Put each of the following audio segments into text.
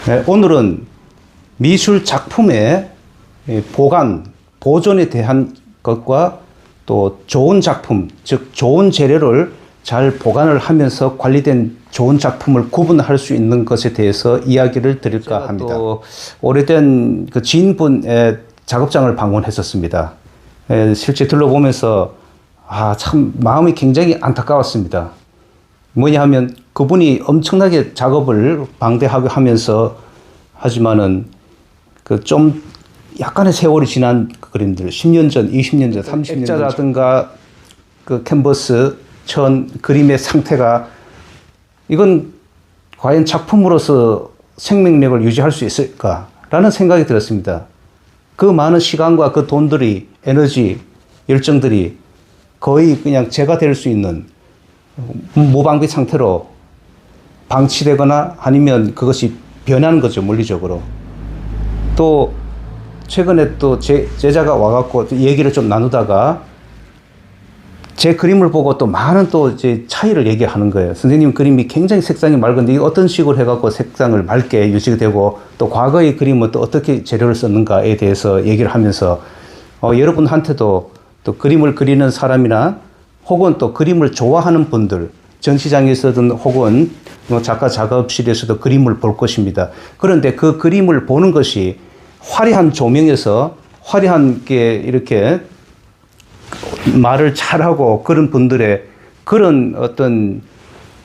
네, 오늘은 미술 작품의 보존에 대한 것과 또 좋은 작품, 즉 좋은 재료를 잘 보관을 하면서 관리된 좋은 작품을 구분할 수 있는 것에 대해서 이야기를 드릴까 합니다. 또 오래된 그 지인분의 작업장을 방문했었습니다. 실제 둘러보면서 참 마음이 굉장히 안타까웠습니다. 뭐냐 하면 그분이 엄청나게 작업을 방대하게 하면서 하지만은 그 좀 약간의 세월이 지난 그림들, 10년 전, 20년 전, 30년 전 액자라든가 그 캔버스, 천, 그림의 상태가 이건 과연 작품으로서 생명력을 유지할 수 있을까라는 생각이 들었습니다. 그 많은 시간과 그 돈들이, 에너지, 열정들이 거의 그냥 제가 될 수 있는 무방비 상태로 방치되거나 아니면 그것이 변하는 거죠, 물리적으로. 또 최근에 또 제자가 와갖고 얘기를 좀 나누다가 제 그림을 보고 또 많은 또 이제 차이를 얘기하는 거예요. 선생님 그림이 굉장히 색상이 맑은데 이거 어떤 식으로 해갖고 색상을 맑게 유지가 되고 또 과거의 그림은 또 어떻게 재료를 썼는가에 대해서 얘기를 하면서 여러분한테도 또 그림을 그리는 사람이나 혹은 또 그림을 좋아하는 분들, 전시장에서든 혹은 작가 작업실에서도 그림을 볼 것입니다. 그런데 그 그림을 보는 것이 화려한 조명에서 화려한 게 이렇게 말을 잘하고 그런 분들의 그런 어떤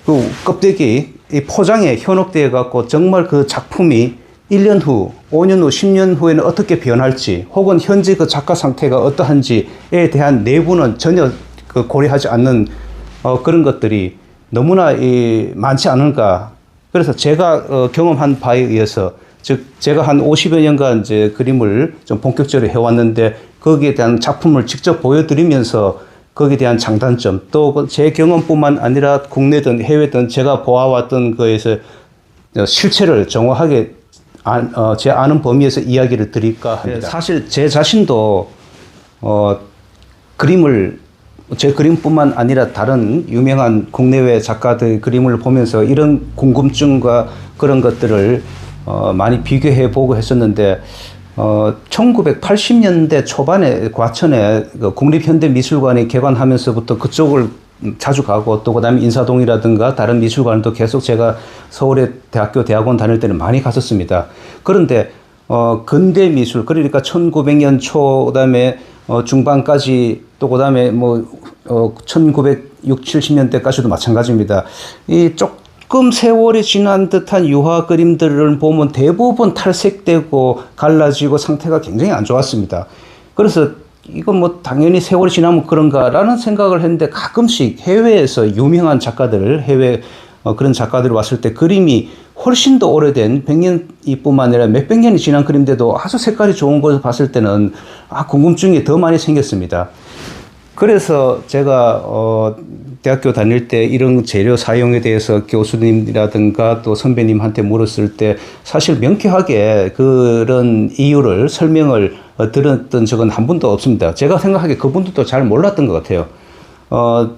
그 껍데기 이 포장에 현혹되어 갖고 정말 그 작품이 1년 후, 5년 후, 10년 후에는 어떻게 변할지 혹은 현재 그 작가 상태가 어떠한지에 대한 내부는 전혀 그 고려하지 않는 그런 것들이 너무나 많지 않을까. 그래서 제가 경험한 바에 의해서 즉 제가 한 50여 년간 이제 그림을 좀 본격적으로 해왔는데 거기에 대한 작품을 직접 보여드리면서 거기에 대한 장단점 또 제 경험뿐만 아니라 국내든 해외든 제가 보아왔던 거에서 실체를 정확하게 제 아는 범위에서 이야기를 드릴까 합니다. 사실 제 자신도 제 그림뿐만 아니라 다른 유명한 국내외 작가들의 그림을 보면서 이런 궁금증과 그런 것들을 많이 비교해 보고 했었는데 1980년대 초반에 과천에 그 국립현대미술관이 개관하면서부터 그쪽을 자주 가고 또 그다음에 인사동이라든가 다른 미술관도 계속 제가 서울의 대학원 다닐 때는 많이 갔었습니다. 그런데 근대 미술 그러니까 1900년 초 그다음에 중반까지 또 그다음에 1960, 70년대까지도 마찬가지입니다. 이 조금 세월이 지난 듯한 유화 그림들을 보면 대부분 탈색되고 갈라지고 상태가 굉장히 안 좋았습니다. 그래서 이건 당연히 세월이 지나면 그런가라는 생각을 했는데 가끔씩 해외에서 유명한 작가들, 해외 그런 작가들이 왔을 때 그림이 훨씬 더 오래된 100년이뿐만 아니라 몇백 년이 지난 그림인데도 아주 색깔이 좋은 것을 봤을 때는 궁금증이 더 많이 생겼습니다. 그래서 제가 대학교 다닐 때 이런 재료 사용에 대해서 교수님이라든가 또 선배님한테 물었을 때 사실 명쾌하게 그런 이유를 설명을 들었던 적은 한 번도 없습니다. 제가 생각하기에 그분들도 잘 몰랐던 것 같아요.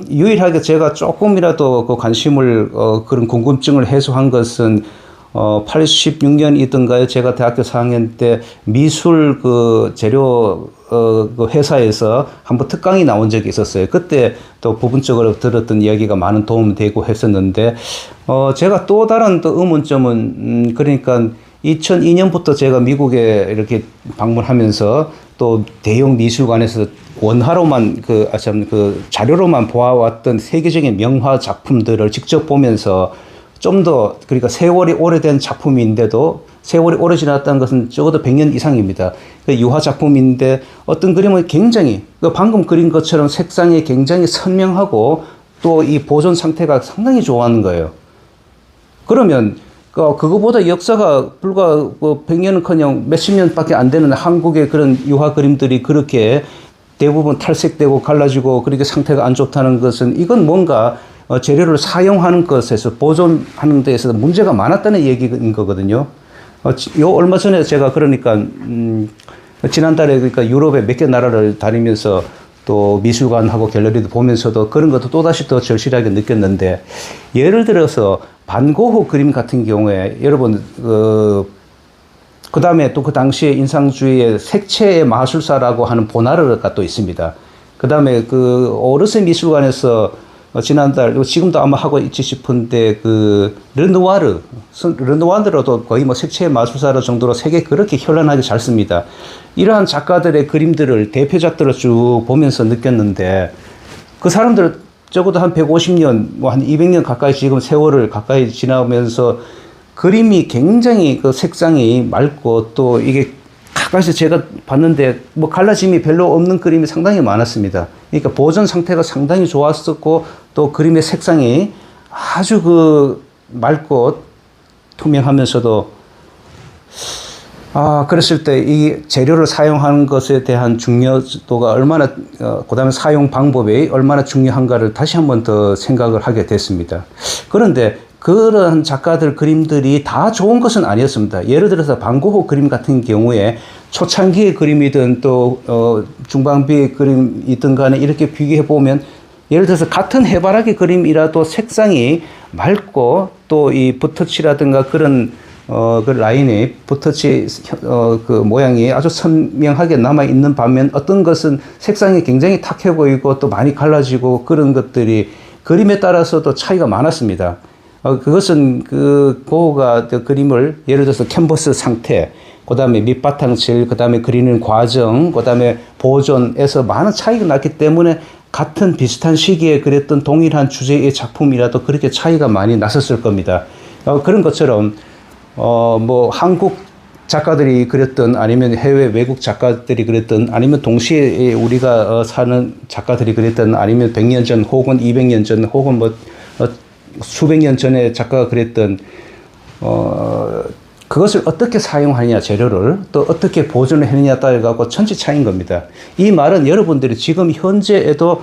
유일하게 제가 조금이라도 그 관심을 그런 궁금증을 해소한 것은 86년이던가요? 제가 대학교 4학년 때 미술 그 재료 그 회사에서 한번 특강이 나온 적이 있었어요. 그때 또 부분적으로 들었던 이야기가 많은 도움이 되고 했었는데 제가 또 다른 또 의문점은 그러니까 2002년부터 제가 미국에 이렇게 방문하면서 또 대형 미술관에서 원화로만 그 자료로만 보아왔던 세계적인 명화 작품들을 직접 보면서 좀 더 그러니까 세월이 오래된 작품인데도 세월이 오래 지났다는 것은 적어도 100년 이상입니다. 유화 작품인데 어떤 그림은 굉장히 방금 그린 것처럼 색상이 굉장히 선명하고 또 이 보존 상태가 상당히 좋아하는 거예요. 그러면 그거보다 역사가 불과 100년은커녕 몇십 년밖에 안 되는 한국의 그런 유화 그림들이 그렇게 대부분 탈색되고 갈라지고 그렇게 상태가 안 좋다는 것은 이건 뭔가 재료를 사용하는 것에서 보존하는 데에서 문제가 많았다는 얘기인 거거든요. 얼마 전에 제가 그러니까 지난달에 그러니까 유럽의 몇 개 나라를 다니면서 또 미술관하고 갤러리도 보면서도 그런 것도 또다시 더 절실하게 느꼈는데, 예를 들어서 반고흐 그림 같은 경우에 여러분 그 다음에 또 그 당시에 인상주의의 색채의 마술사라고 하는 보나르가 또 있습니다. 그 다음에 그 오르세 미술관에서 지난달, 지금도 아마 하고 있지 싶은데, 그 르누아르로도 거의 뭐 색채의 마술사 정도로 색이 그렇게 현란하게 잘 씁니다. 이러한 작가들의 그림들을, 대표작들을 쭉 보면서 느꼈는데, 그 사람들 적어도 한 150년, 뭐 한 200년 가까이 지금 세월을 가까이 지나면서 그림이 굉장히 그 색상이 맑고, 또 이게 가까이서 제가 봤는데 뭐 갈라짐이 별로 없는 그림이 상당히 많았습니다. 그러니까 보존 상태가 상당히 좋았었고, 또 그림의 색상이 아주 그 맑고 투명하면서도, 그랬을 때 이 재료를 사용하는 것에 대한 중요도가 얼마나, 그 다음에 사용 방법이 얼마나 중요한가를 다시 한번 더 생각을 하게 됐습니다. 그런데 그런 작가들 그림들이 다 좋은 것은 아니었습니다. 예를 들어서 반고흐 그림 같은 경우에 초창기의 그림이든 또 중반기의 그림이든 간에 이렇게 비교해 보면, 예를 들어서 같은 해바라기 그림이라도 색상이 맑고, 또 이 붓터치라든가 그런 그 라인이, 붓터치 그 모양이 아주 선명하게 남아 있는 반면, 어떤 것은 색상이 굉장히 탁해 보이고 또 많이 갈라지고, 그런 것들이 그림에 따라서도 차이가 많았습니다. 그것은 그 고흐가 그 그림을 예를 들어서 캔버스 상태, 그 다음에 밑바탕질, 그 다음에 그리는 과정, 그 다음에 보존에서 많은 차이가 났기 때문에 같은 비슷한 시기에 그렸던 동일한 주제의 작품이라도 그렇게 차이가 많이 났었을 겁니다. 그런 것처럼 뭐 한국 작가들이 그렸던, 아니면 해외 외국 작가들이 그렸던, 아니면 동시에 우리가 사는 작가들이 그렸던, 아니면 100년 전 혹은 200년 전 혹은 뭐 수백 년 전에 작가가 그랬던, 그것을 어떻게 사용하느냐, 재료를 또 어떻게 보존을 했느냐에 따라 갖고 천지 차이인 겁니다. 이 말은 여러분들이 지금 현재에도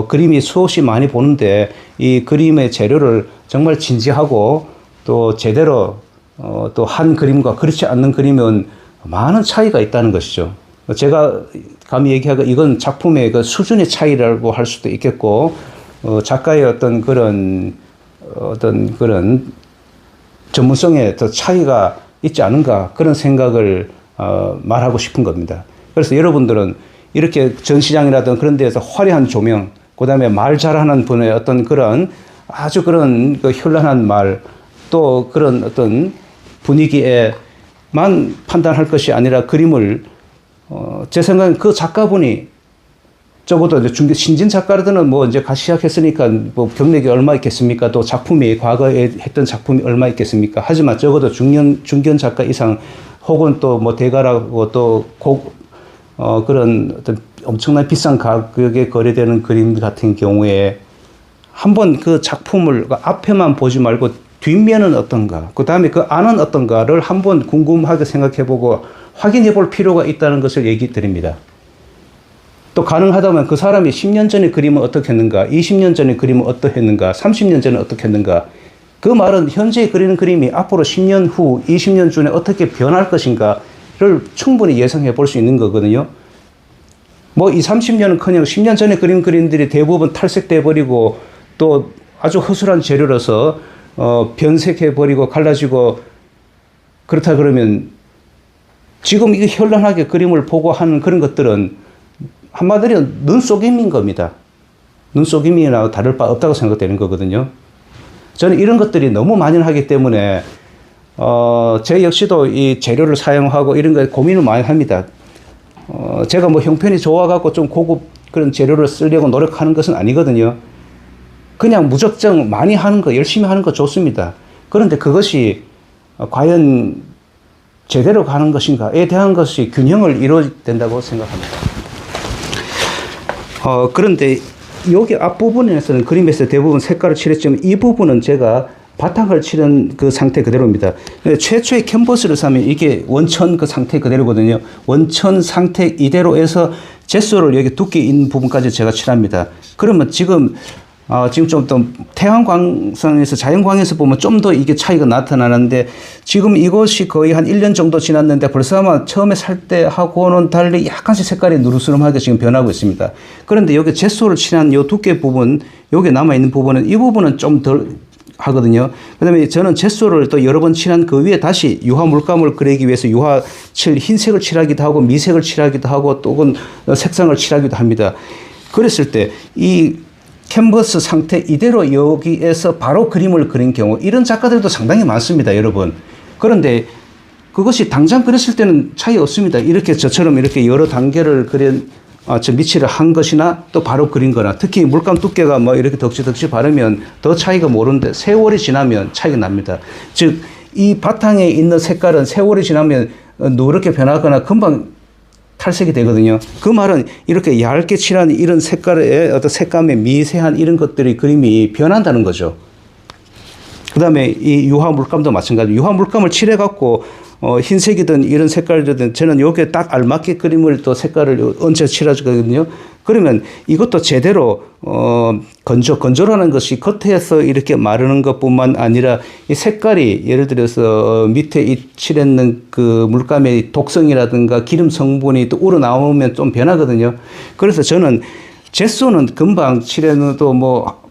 그림이 수없이 많이 보는데, 이 그림의 재료를 정말 진지하고 또 제대로 또 한 그림과 그렇지 않는 그림은 많은 차이가 있다는 것이죠. 제가 감히 얘기하고, 이건 작품의 그 수준의 차이라고 할 수도 있겠고, 작가의 어떤 그런 전문성의 더 차이가 있지 않은가, 그런 생각을 말하고 싶은 겁니다. 그래서 여러분들은 이렇게 전시장이라든 그런 데에서 화려한 조명, 그 다음에 말 잘하는 분의 어떤 그런 아주 그런 그 현란한 말, 또 그런 어떤 분위기에만 판단할 것이 아니라, 그림을 제 생각엔 그 작가분이 적어도 이제 신진 작가들은 뭐 이제 같이 시작했으니까 뭐 경력이 얼마 있겠습니까? 또 작품이, 과거에 했던 작품이 얼마 있겠습니까? 하지만 적어도 중견 작가 이상, 혹은 또 뭐 대가라고 또 그런 어떤 엄청난 비싼 가격에 거래되는 그림 같은 경우에 한번 그 작품을 앞에만 보지 말고 뒷면은 어떤가, 그 다음에 그 안은 어떤가를 한번 궁금하게 생각해보고 확인해 볼 필요가 있다는 것을 얘기 드립니다. 또 가능하다면 그 사람이 10년 전에 그림은 어떻게 했는가, 20년 전에 그림은 어떠했는가, 30년 전에 어떻게 했는가, 그 말은 현재 그리는 그림이 앞으로 10년 후, 20년 전에 어떻게 변할 것인가를 충분히 예상해 볼 수 있는 거거든요. 뭐 20, 30년은 커녕 10년 전에 그린 그림들이 대부분 탈색돼 버리고, 또 아주 허술한 재료로서 변색해 버리고 갈라지고, 그렇다 그러면 지금 이게 현란하게 그림을 보고 하는 그런 것들은 한마디로 눈속임인 겁니다. 눈속임이나 다를 바 없다고 생각되는 거거든요. 저는 이런 것들이 너무 만연하기 때문에 제 역시도 이 재료를 사용하고 이런 거에 고민을 많이 합니다. 제가 뭐 형편이 좋아갖고 좀 고급 그런 재료를 쓰려고 노력하는 것은 아니거든요. 그냥 무작정 많이 하는 거, 열심히 하는 거 좋습니다. 그런데 그것이 과연 제대로 가는 것인가에 대한 것이 균형을 이루어야 된다고 생각합니다. 그런데 여기 앞부분에서는 그림에서 대부분 색깔을 칠했지만, 이 부분은 제가 바탕을 칠한 그 상태 그대로입니다. 최초의 캔버스를 사면 이게 원천 그 상태 그대로거든요. 원천 상태 이대로 해서 제소를 여기 두께 있는 부분까지 제가 칠합니다. 그러면 지금 지금 좀 더 태양광선에서 자연광에서 보면 좀 더 이게 차이가 나타나는데 지금 이것이 거의 한 1년 정도 지났는데 벌써 아마 처음에 살 때하고는 달리 약간씩 색깔이 누르스름하게 지금 변하고 있습니다. 그런데 여기 젯소를 칠한 이 두께 부분, 여기 남아있는 부분은 이 부분은 좀 덜 하거든요. 그 다음에 저는 젯소를 또 여러 번 칠한 그 위에 다시 유화 물감을 그리기 위해서 유화 흰색을 칠하기도 하고 미색을 칠하기도 하고 또 혹은 색상을 칠하기도 합니다. 그랬을 때 이 캔버스 상태 이대로 여기에서 바로 그림을 그린 경우 이런 작가들도 상당히 많습니다, 여러분. 그런데 그것이 당장 그렸을 때는 차이 없습니다. 이렇게 저처럼 이렇게 여러 단계를 밑칠을 한 것이나 또 바로 그린 거나 특히 물감 두께가 뭐 이렇게 덕지덕지 바르면 더 차이가 모르는데 세월이 지나면 차이가 납니다. 즉, 이 바탕에 있는 색깔은 세월이 지나면 누렇게 변하거나 금방 탈색이 되거든요. 그 말은 이렇게 얇게 칠한 이런 색깔의 어떤 색감의 미세한 이런 것들이 그림이 변한다는 거죠. 그 다음에 이 유화 물감도 마찬가지로 유화 물감을 칠해갖고 흰색이든 이런 색깔이든 저는 여기에 딱 알맞게 그림을 또 색깔을 얹혀 칠해주거든요. 그러면 이것도 제대로 건조라는 것이 겉에서 이렇게 마르는 것뿐만 아니라 이 색깔이 예를 들어서 밑에 이 칠했는 그 물감의 독성이라든가 기름 성분이 또 우러나오면 좀 변하거든요. 그래서 저는 젯소는 금방 칠해도 뭐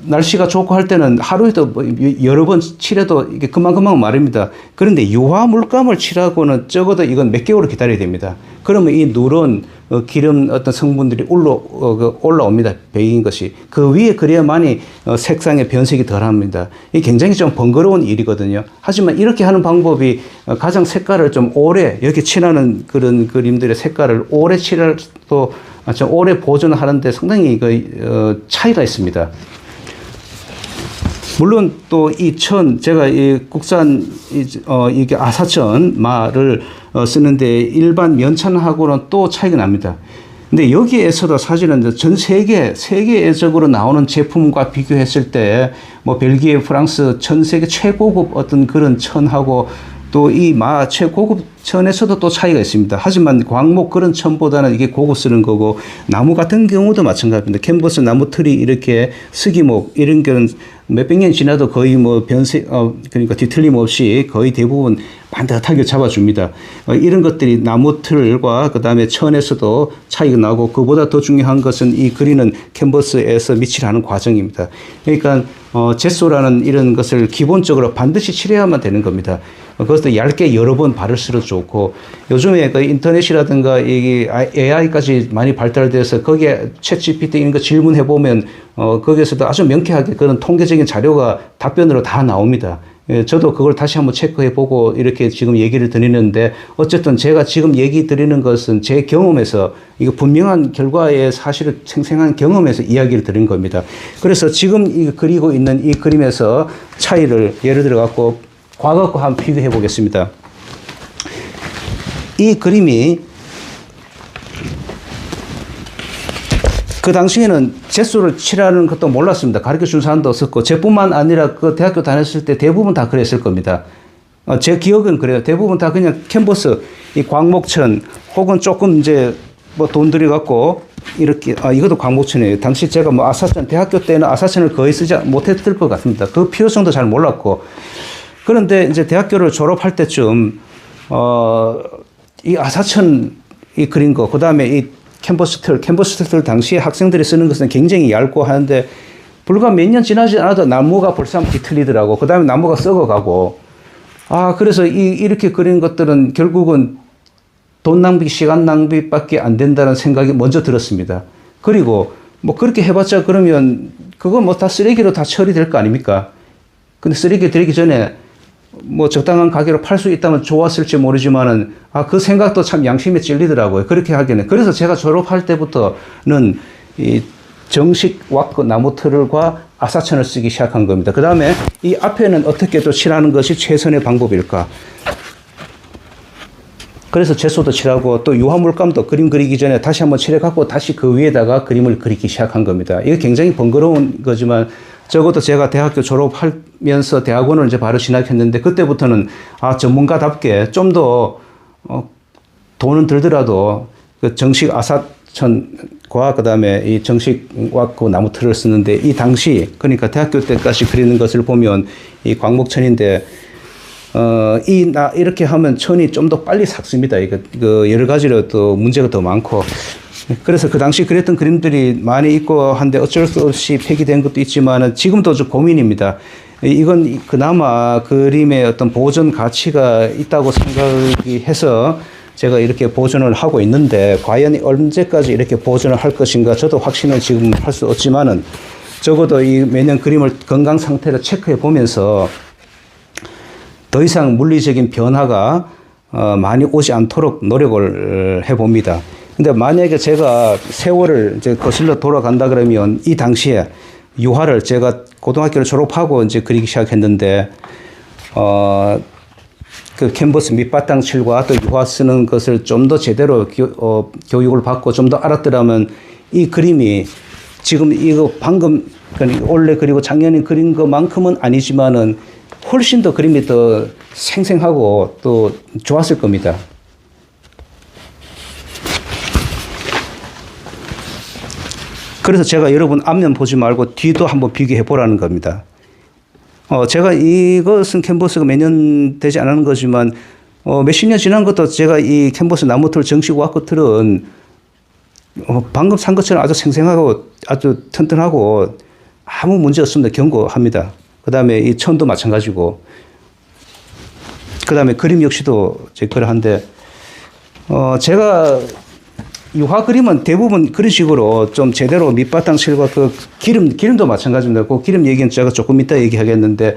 날씨가 좋고 할 때는 하루에도 뭐 여러 번 칠해도 이게 금방금방 마릅니다. 그런데 유화 물감을 칠하고는 적어도 이건 몇 개월을 기다려야 됩니다. 그러면 이 누런 기름 어떤 성분들이 올라옵니다. 베인 것이. 그 위에 그래야만이 색상의 변색이 덜 합니다. 이게 굉장히 좀 번거로운 일이거든요. 하지만 이렇게 하는 방법이 가장 색깔을 좀 오래, 여기 칠하는 그런 그림들의 색깔을 오래 칠할 또 오래 보존하는데 상당히 차이가 있습니다. 물론 또 이 제가 이 국산 이게 아사천 마를 쓰는데 일반 면천하고는 또 차이가 납니다. 근데 여기에서도 사실은 전 세계적으로 나오는 제품과 비교했을 때 뭐 벨기에, 프랑스 전 세계 최고급 어떤 그런 천하고 또 이 최고급 천에서도 또 차이가 있습니다. 하지만 광목 그런 천보다는 이게 고급스러운 거고 나무 같은 경우도 마찬가지입니다. 캔버스 나무 틀이 이렇게 스기목 이런 거는 몇백 년 지나도 거의 뭐 그러니까 뒤틀림 없이 거의 대부분 반듯하게 잡아줍니다. 이런 것들이 나무 틀과 그 다음에 천에서도 차이가 나고 그보다 더 중요한 것은 이 그리는 캔버스에서 밑칠하는 과정입니다. 그러니까 젯소라는 이런 것을 기본적으로 반드시 칠해야만 되는 겁니다. 그것도 얇게 여러 번 바를수록 좋고 요즘에 그 인터넷이라든가 이 AI까지 많이 발달돼서 거기에 챗GPT 이런 거 질문해 보면 거기에서도 아주 명쾌하게 그런 통계적인 자료가 답변으로 다 나옵니다. 저도 그걸 다시 한번 체크해 보고 이렇게 지금 얘기를 드리는데 어쨌든 제가 지금 얘기 드리는 것은 제 경험에서 이거 분명한 결과의 사실을 생생한 경험에서 이야기를 드린 겁니다. 그래서 지금 그리고 있는 이 그림에서 차이를 예를 들어 갖고 과거과 한번 비교해 보겠습니다. 이 그림이 그 당시에는 젯소를 칠하는 것도 몰랐습니다. 가르쳐 준 사람도 없었고 저뿐만 아니라 그 대학교 다녔을 때 대부분 다 그랬을 겁니다. 제 기억은 그래요. 대부분 다 그냥 캔버스, 이 광목천 혹은 조금 이제 뭐 돈 들여 갖고 이렇게 이것도 광목천이에요. 당시 제가 뭐 아사천 대학교 때는 아사천을 거의 쓰지 못했을 것 같습니다. 그 필요성도 잘 몰랐고 그런데 이제 대학교를 졸업할 때쯤 이 아사천 이 그린 거 그다음에 이 캔버스 틀 당시에 학생들이 쓰는 것은 굉장히 얇고 하는데 불과 몇 년 지나지 않아도 나무가 벌써 뒤틀리더라고. 그 다음에 나무가 썩어가고. 그래서 이렇게 그린 것들은 결국은 돈 낭비, 시간 낭비밖에 안 된다는 생각이 먼저 들었습니다. 그리고 뭐 그렇게 해봤자 그러면 그거 뭐 다 쓰레기로 다 처리될 거 아닙니까? 근데 쓰레기 들기 전에 뭐 적당한 가격으로 팔 수 있다면 좋았을지 모르지만은 그 생각도 참 양심에 찔리더라고요. 그렇게 하기에는. 그래서 제가 졸업할 때부터는 이 정식 왁구 나무 틀과 아사천을 쓰기 시작한 겁니다. 그 다음에 이 앞에는 어떻게 또 칠하는 것이 최선의 방법일까? 그래서 젯소도 칠하고 또 유화물감도 그림 그리기 전에 다시 한번 칠해갖고 다시 그 위에다가 그림을 그리기 시작한 겁니다. 이게 굉장히 번거로운 거지만 적어도 제가 대학교 졸업하면서 대학원을 이제 바로 진학했는데 그때부터는 전문가답게 좀 더 돈은 들더라도 그 정식 아사천 과 그다음에 이 정식과 그 나무 틀을 쓰는데 이 당시 그러니까 대학교 때까지 그리는 것을 보면 이 광목천인데 이렇게 하면 천이 좀 더 빨리 삭습니다. 이거 그 여러 가지로 또 문제가 더 많고 그래서 그 당시 그렸던 그림들이 많이 있고 한데 어쩔 수 없이 폐기된 것도 있지만은 지금도 좀 고민입니다. 이건 그나마 그림의 어떤 보존 가치가 있다고 생각이 해서 제가 이렇게 보존을 하고 있는데 과연 언제까지 이렇게 보존을 할 것인가 저도 확신을 지금 할 수 없지만은 적어도 이 매년 그림을 건강 상태를 체크해 보면서 더 이상 물리적인 변화가 많이 오지 않도록 노력을 해 봅니다. 근데 만약에 제가 세월을 이제 거슬러 돌아간다 그러면 이 당시에 유화를 제가 고등학교를 졸업하고 이제 그리기 시작했는데 그 캔버스 밑바탕 칠과 또 유화 쓰는 것을 좀 더 제대로 교육을 받고 좀 더 알았더라면 이 그림이 지금 이거 방금 올해 그리고 작년에 그린 것만큼은 아니지만은 훨씬 더 그림이 더 생생하고 또 좋았을 겁니다. 그래서 제가 여러분 앞면 보지 말고 뒤도 한번 비교해 보라는 겁니다. 제가 이것은 캔버스가 몇 년 되지 않은 거지만 몇십 년 지난 것도 제가 이 캔버스 나무틀 정식 와커틀은 방금 산 것처럼 아주 생생하고 아주 튼튼하고 아무 문제 없습니다. 견고합니다. 그 다음에 이 천도 마찬가지고 그 다음에 그림 역시도 그러한데 제가 유화 그림은 대부분 그런 식으로 좀 제대로 밑바탕 칠과 그 기름도 마찬가지입니다. 그 기름 얘기는 제가 조금 이따 얘기하겠는데,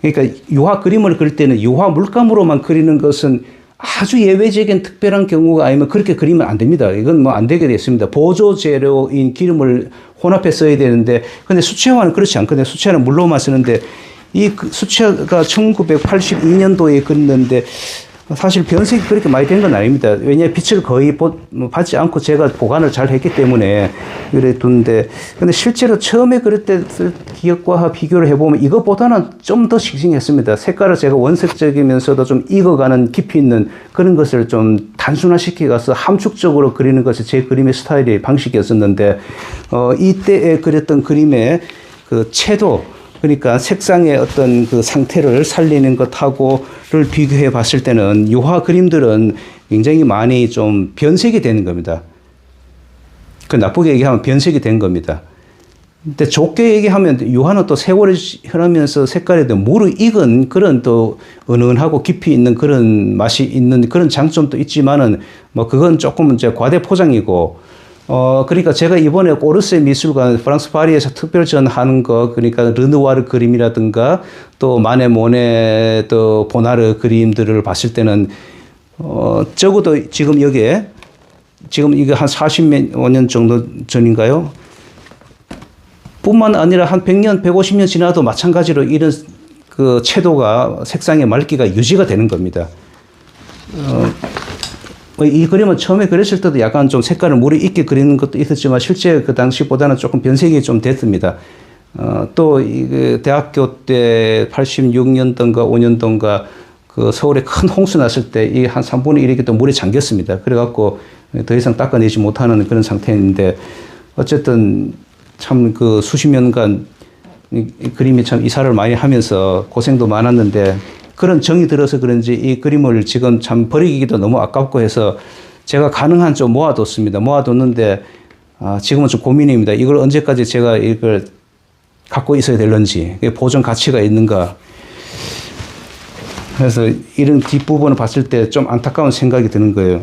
그러니까 유화 그림을 그릴 때는 유화 물감으로만 그리는 것은 아주 예외적인 특별한 경우가 아니면 그렇게 그리면 안 됩니다. 이건 뭐 안 되게 되어 있습니다. 보조 재료인 기름을 혼합해 써야 되는데, 근데 수채화는 그렇지 않거든요. 수채화는 물로만 쓰는데, 이 수채화가 1982년도에 그렸는데, 사실 변색이 그렇게 많이 된 건 아닙니다. 왜냐하면 빛을 거의 받지 않고 제가 보관을 잘 했기 때문에 그래 둔데, 근데 실제로 처음에 그럴 때 쓸 기억과 비교를 해보면 이것보다는 좀 더 싱싱했습니다. 색깔을 제가 원색적이면서도 좀 익어가는 깊이 있는 그런 것을 좀 단순화시켜가서 함축적으로 그리는 것이 제 그림의 스타일의 방식이었었는데, 이때에 그렸던 그림의 그 채도, 그러니까 색상의 어떤 그 상태를 살리는 것하고를 비교해 봤을 때는 유화 그림들은 굉장히 많이 좀 변색이 되는 겁니다. 그 나쁘게 얘기하면 변색이 된 겁니다. 근데 좋게 얘기하면 유화는 또 세월이 흐르면서 색깔에도 무르익은 그런 또 은은하고 깊이 있는 그런 맛이 있는 그런 장점도 있지만은 뭐 그건 조금 이제 과대 포장이고, 그러니까 제가 이번에 오르세 미술관 프랑스 파리에서 특별전하는 거, 그러니까 르누아르 그림이라든가 또 마네 모네 또 보나르 그림들을 봤을 때는 적어도 지금 여기에 지금 이거 한 45년 정도 전인가요? 뿐만 아니라 한 100년, 150년 지나도 마찬가지로 이런 그 채도가 색상의 맑기가 유지가 되는 겁니다. 이 그림은 처음에 그렸을 때도 약간 좀 색깔을 무리 있게 그리는 것도 있었지만 실제 그 당시보다는 조금 변색이 좀 됐습니다. 또 이 대학교 때 86년도인가 5년도인가 그 서울에 큰 홍수 났을 때 이 한 3분의 1이 또 물에 잠겼습니다. 그래갖고 더 이상 닦아내지 못하는 그런 상태인데, 어쨌든 참 그 수십 년간 이 그림이 참 이사를 많이 하면서 고생도 많았는데, 그런 정이 들어서 그런지 이 그림을 지금 참 버리기도 너무 아깝고 해서 제가 가능한 좀 모아뒀습니다. 모아뒀는데 지금은 좀 고민입니다. 이걸 언제까지 제가 이걸 갖고 있어야 될런지, 보존 가치가 있는가. 그래서 이런 뒷부분을 봤을 때 좀 안타까운 생각이 드는 거예요.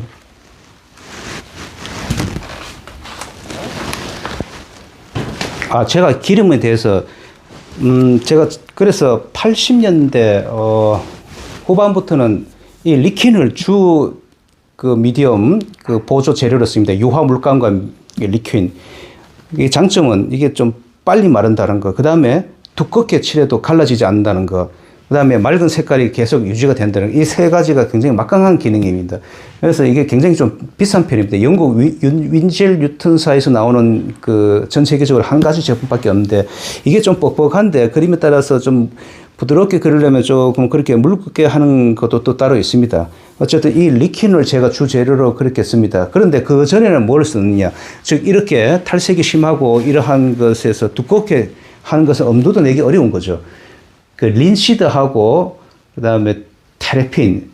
제가 기름에 대해서 제가 그래서 80년대 후반부터는 이 리킨을 주 그 미디엄 그 보조 재료로 씁니다. 유화 물감과 리퀸. 이 장점은 이게 좀 빨리 마른다는 거. 그 다음에 두껍게 칠해도 갈라지지 않는다는 거. 그 다음에 맑은 색깔이 계속 유지가 된다는 이 세 가지가 굉장히 막강한 기능입니다. 그래서 이게 굉장히 좀 비싼 편입니다. 영국 윈젤 뉴턴사에서 나오는 그 전 세계적으로 한 가지 제품밖에 없는데, 이게 좀 뻑뻑한데 그림에 따라서 좀 부드럽게 그리려면 조금 그렇게 묽게 하는 것도 또 따로 있습니다. 어쨌든 이 리킨을 제가 주 재료로 그렇게 씁니다. 그런데 그 전에는 뭘 쓰느냐. 즉 이렇게 탈색이 심하고 이러한 것에서 두껍게 하는 것은 엄두도 내기 어려운 거죠. 그 린시드하고 그다음에 테레핀.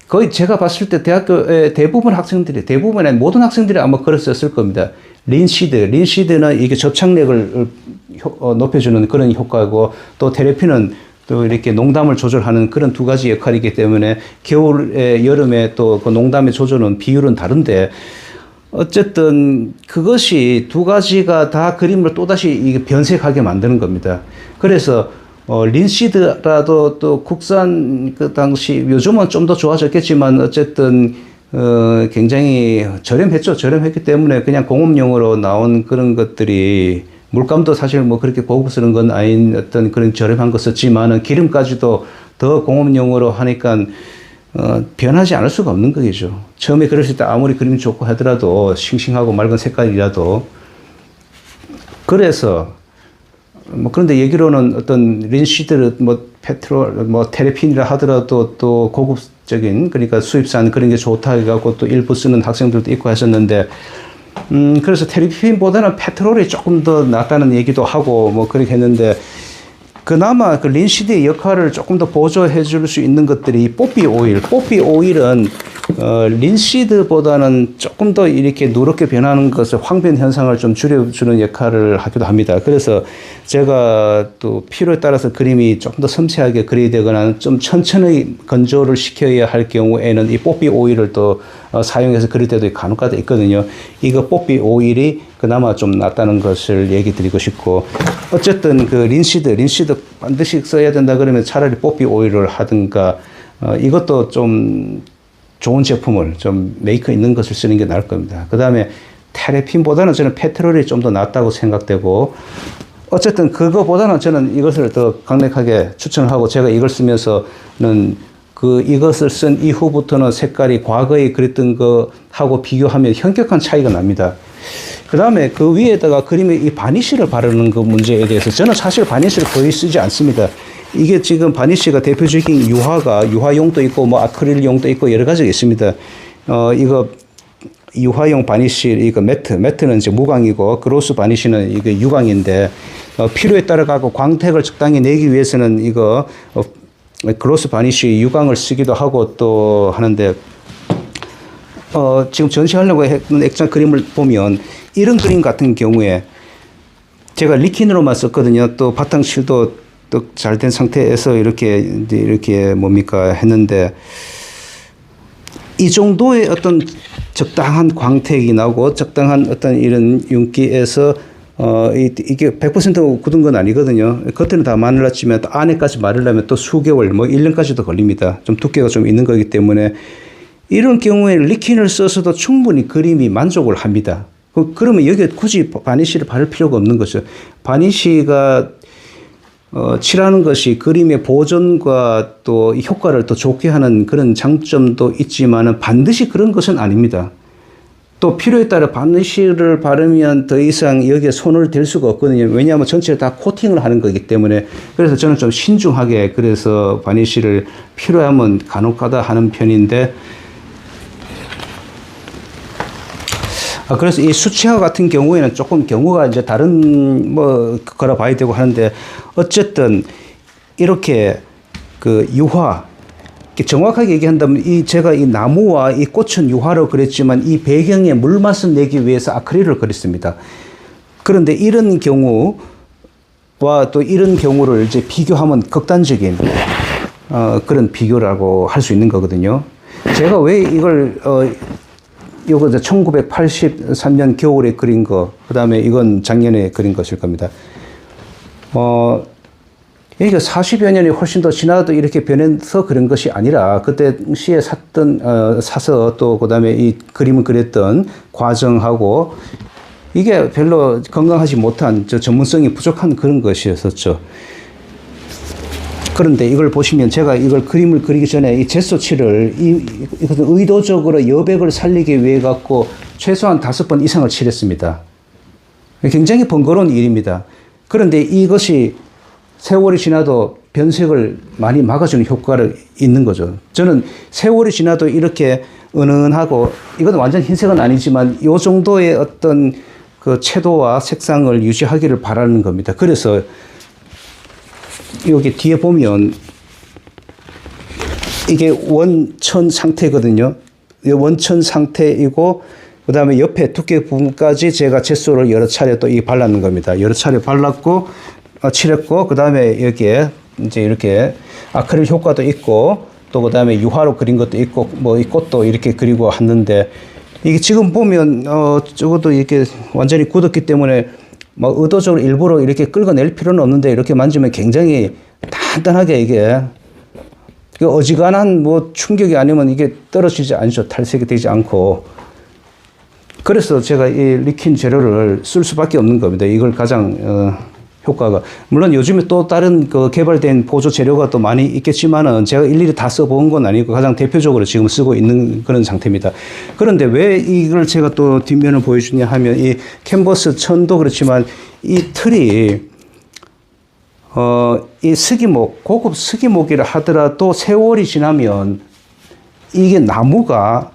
거의 제가 봤을 때 대학교의 대부분 아니 모든 학생들이 아마 글을 썼을 겁니다. 린시드는 이게 접착력을 높여주는 그런 효과고, 또 테레핀은 또 이렇게 농담을 조절하는 그런 두 가지 역할이기 때문에 겨울에 여름에 또 그 농담의 조절은 비율은 다른데, 어쨌든 그것이 두 가지가 다 그림을 또다시 이게 변색하게 만드는 겁니다. 그래서 린시드라도 또 국산 그 당시, 요즘은 좀 더 좋아졌겠지만 어쨌든 굉장히 저렴했기 때문에 그냥 공업용으로 나온 그런 것들이, 물감도 사실 뭐 그렇게 고급스러운 건 아닌 어떤 그런 저렴한 거 썼지만은 기름까지도 더 공업용으로 하니까 변하지 않을 수가 없는 거겠죠. 처음에 그랬을 때 아무리 그림이 좋고 하더라도 싱싱하고 맑은 색깔이라도. 그래서 뭐 그런데 얘기로는 어떤 린시드, 테레핀이라 하더라도 또 고급적인, 그러니까 수입산 그런 게 좋다 해갖고 또 일부 쓰는 학생들도 있고 하셨는데, 그래서 테레핀보다는 페트롤이 조금 더 낫다는 얘기도 하고 뭐 그렇게 했는데, 그나마 그 린시드의 역할을 조금 더 보조해 줄 수 있는 것들이 뽀삐 오일은 린시드보다는 조금 더 이렇게 누렇게 변하는 것을, 황변 현상을 좀 줄여주는 역할을 하기도 합니다. 그래서 제가 또 필요에 따라서 그림이 조금 더 섬세하게 그려야 되거나 좀 천천히 건조를 시켜야 할 경우에는 이 뽀삐 오일을 또 사용해서 그릴 때도 간혹가다 있거든요. 이거 뽀삐 오일이 그나마 좀 낫다는 것을 얘기 드리고 싶고, 어쨌든 그 린시드 반드시 써야 된다 그러면 차라리 뽀삐 오일을 하든가, 이것도 좀 좋은 제품을 좀 메이커 있는 것을 쓰는 게 나을 겁니다. 그 다음에 테레핀보다는 저는 페트롤이 좀 더 낫다고 생각되고, 어쨌든 그거보다는 저는 이것을 더 강력하게 추천을 하고, 제가 이걸 쓰면서는 이것을 쓴 이후부터는 색깔이 과거에 그랬던 거하고 비교하면 현격한 차이가 납니다. 그 다음에 그 위에다가 그림에 이 바니쉬를 바르는 그 문제에 대해서 저는 사실 바니쉬를 거의 쓰지 않습니다. 이게 지금 바니쉬가 대표적인 유화용도 있고 뭐 아크릴용도 있고 여러 가지가 있습니다. 이거 유화용 바니쉬, 이거 매트는 이제 무광이고, 그로스 바니쉬는 이게 유광인데, 필요에 따라 가고 광택을 적당히 내기 위해서는 이거 그로스 바니쉬 유광을 쓰기도 하고 또 하는데, 지금 전시하려고 했던 액자 그림을 보면 이런 그림 같은 경우에 제가 리킨으로만 썼거든요. 또 바탕칠도 또 잘 된 상태에서 이렇게 뭡니까 했는데, 이 정도의 어떤 적당한 광택이 나고 적당한 어떤 이런 윤기에서 이게 100% 굳은 건 아니거든요. 겉에는 다 마늘났지만 또 안에까지 마르려면 또 수개월, 뭐 1년까지도 걸립니다. 좀 두께가 좀 있는 거기 때문에 이런 경우에 리킨을 써서도 충분히 그림이 만족을 합니다. 그러면 여기에 굳이 바니쉬를 바를 필요가 없는 거죠. 바니쉬가 칠하는 것이 그림의 보존과 또 효과를 더 좋게 하는 그런 장점도 있지만은 반드시 그런 것은 아닙니다. 또 필요에 따라 바니쉬를 바르면 더 이상 여기에 손을 댈 수가 없거든요. 왜냐하면 전체를 다 코팅을 하는 거기 때문에. 그래서 저는 좀 신중하게 그래서 바니쉬를 필요하면 간혹가다 하는 편인데, 그래서 이 수채화 같은 경우에는 조금 경우가 이제 다른 거라 봐야 되고 하는데, 어쨌든 이렇게 그 유화, 정확하게 얘기한다면 제가 이 나무와 이 꽃은 유화로 그렸지만 이 배경에 물맛을 내기 위해서 아크릴을 그렸습니다. 그런데 이런 경우와 또 이런 경우를 이제 비교하면 극단적인 그런 비교라고 할 수 있는 거거든요. 제가 왜 이걸 이거 1983년 겨울에 그린 거, 그 다음에 이건 작년에 그린 것일 겁니다. 이게 40여 년이 훨씬 더 지나도 이렇게 변해서 그런 것이 아니라, 그때 시에 사서 또 그 다음에 이 그림을 그렸던 과정하고 이게 별로 건강하지 못한, 전문성이 부족한 그런 것이었었죠. 그런데 이걸 보시면 제가 이걸 그림을 그리기 전에 이 젯소칠을 이것은 의도적으로 여백을 살리기 위해 갖고 최소한 5번 이상을 칠했습니다. 굉장히 번거로운 일입니다. 그런데 이것이 세월이 지나도 변색을 많이 막아주는 효과가 있는 거죠. 저는 세월이 지나도 이렇게 은은하고, 이건 완전 흰색은 아니지만 이 정도의 어떤 그 채도와 색상을 유지하기를 바라는 겁니다. 그래서 여기 뒤에 보면 이게 원천 상태거든요. 원천 상태이고, 그 다음에 옆에 두께 부분까지 제가 젯소를 여러 차례 또 이 발랐는 겁니다. 여러 차례 발랐고, 칠했고, 그 다음에 여기에 이제 이렇게 아크릴 효과도 있고, 또 그 다음에 유화로 그린 것도 있고, 뭐 이 꽃도 이렇게 그리고 했는데, 이게 지금 보면, 적어도 이렇게 완전히 굳었기 때문에 뭐 의도적으로 일부러 이렇게 긁어낼 필요는 없는데, 이렇게 만지면 굉장히 단단하게 이게 어지간한 뭐 충격이 아니면 이게 떨어지지 않죠. 탈색이 되지 않고. 그래서 제가 이 리킨 재료를 쓸 수밖에 없는 겁니다. 이걸 가장, 효과가. 물론 요즘에 또 다른 그 개발된 보조 재료가 또 많이 있겠지만은 제가 일일이 다 써본 건 아니고 가장 대표적으로 지금 쓰고 있는 그런 상태입니다. 그런데 왜 이걸 제가 또 뒷면을 보여주냐 하면 이 캔버스 천도 그렇지만 이 틀이 이 스기목, 고급 스기목이라 하더라도 세월이 지나면 이게 나무가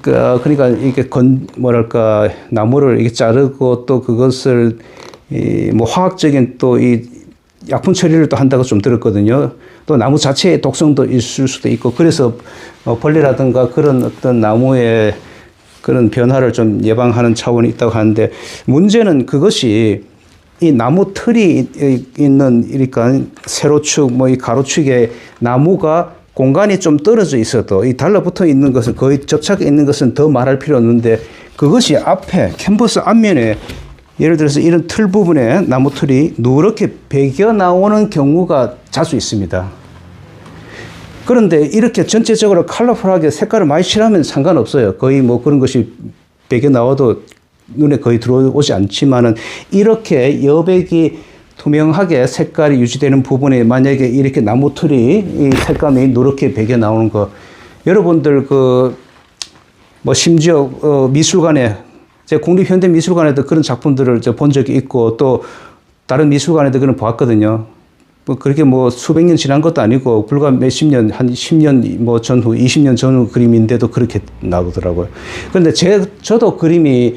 그러니까 이게 뭐랄까 나무를 이게 자르고 또 그것을 뭐 화학적인 또 이 약품 처리를 또 한다고 좀 들었거든요. 또 나무 자체의 독성도 있을 수도 있고, 그래서 벌레라든가 그런 어떤 나무의 그런 변화를 좀 예방하는 차원이 있다고 하는데, 문제는 그것이 이 나무 틀이 있는, 그러니까 세로축, 뭐 이 가로축에 나무가 공간이 좀 떨어져 있어도 이 달라붙어 있는 것은, 거의 접착해 있는 것은 더 말할 필요 없는데, 그것이 앞에 캔버스 앞면에 예를 들어서 이런 틀 부분에 나무 틀이 누렇게 배겨 나오는 경우가 자주 있습니다. 그런데 이렇게 전체적으로 컬러풀하게 색깔을 많이 칠하면 상관없어요. 거의 뭐 그런 것이 배겨 나와도 눈에 거의 들어오지 않지만은, 이렇게 여백이 투명하게 색깔이 유지되는 부분에 만약에 이렇게 나무 틀이 이 색감이 누렇게 배겨 나오는 거, 여러분들 뭐 심지어 미술관에, 제가 국립현대미술관에도 그런 작품들을 본 적이 있고, 또 다른 미술관에도 그런 보았거든요. 뭐 그렇게 뭐 수백 년 지난 것도 아니고 불과 몇십 년, 한 10년 뭐 전후, 20년 전후 그림인데도 그렇게 나오더라고요. 그런데 저도 그림이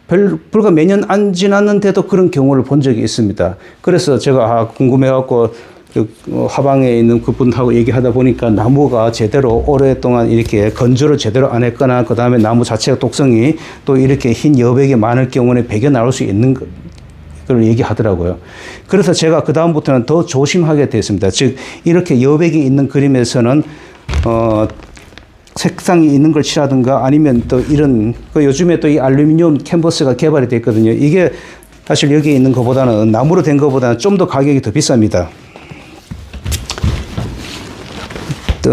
불과 몇 년 안 지났는데도 그런 경우를 본 적이 있습니다. 그래서 제가 궁금해갖고 화방에 있는 그분하고 얘기하다 보니까 나무가 제대로 오랫동안 이렇게 건조를 제대로 안 했거나, 그 다음에 나무 자체가 독성이 또 이렇게 흰 여백이 많을 경우는 배겨 나올 수 있는 걸 얘기하더라고요. 그래서 제가 그 다음부터는 더 조심하게 됐습니다. 즉 이렇게 여백이 있는 그림에서는 색상이 있는 걸 칠하든가, 아니면 또 이런 요즘에 또 이 알루미늄 캔버스가 개발이 됐거든요. 이게 사실 여기 있는 것보다는, 나무로 된 것보다는 좀 더 가격이 더 비쌉니다. 또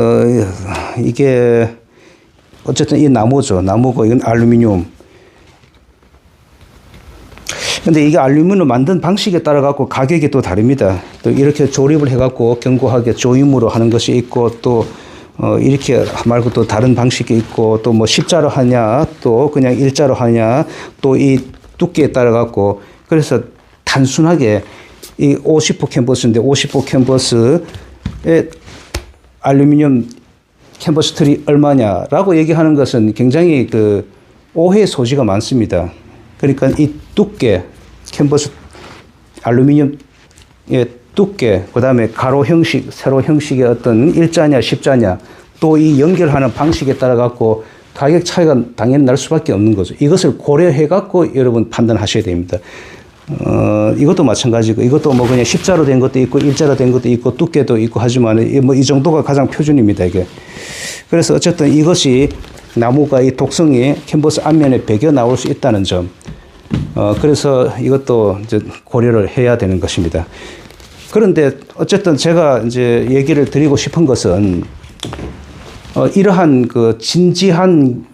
이게 어쨌든 이 나무죠. 나무고 이건 알루미늄. 근데 이게 알루미늄을 만든 방식에 따라 갖고 가격이 또 다릅니다. 또 이렇게 조립을 해 갖고 견고하게 조임으로 하는 것이 있고, 또 이렇게 말고 또 다른 방식이 있고, 또 뭐 십자로 하냐, 또 그냥 일자로 하냐, 또 이 두께에 따라 갖고, 그래서 단순하게 이 50호 캔버스인데 50호 캔버스에 알루미늄 캔버스 틀이 얼마냐라고 얘기하는 것은 굉장히 오해의 소지가 많습니다. 그러니까 이 두께, 캔버스 알루미늄의 두께, 그 다음에 가로 형식, 세로 형식의 어떤 일자냐, 십자냐, 또 이 연결하는 방식에 따라 갖고 가격 차이가 당연히 날 수밖에 없는 거죠. 이것을 고려해 갖고 여러분 판단하셔야 됩니다. 이것도 마찬가지고, 이것도 뭐 그냥 십자로 된 것도 있고, 일자로 된 것도 있고, 두께도 있고 하지만, 뭐 이 정도가 가장 표준입니다, 이게. 그래서 어쨌든 이것이 나무가 이 독성이 캔버스 앞면에 배겨 나올 수 있다는 점. 그래서 이것도 이제 고려를 해야 되는 것입니다. 그런데 어쨌든 제가 이제 얘기를 드리고 싶은 것은, 이러한 진지한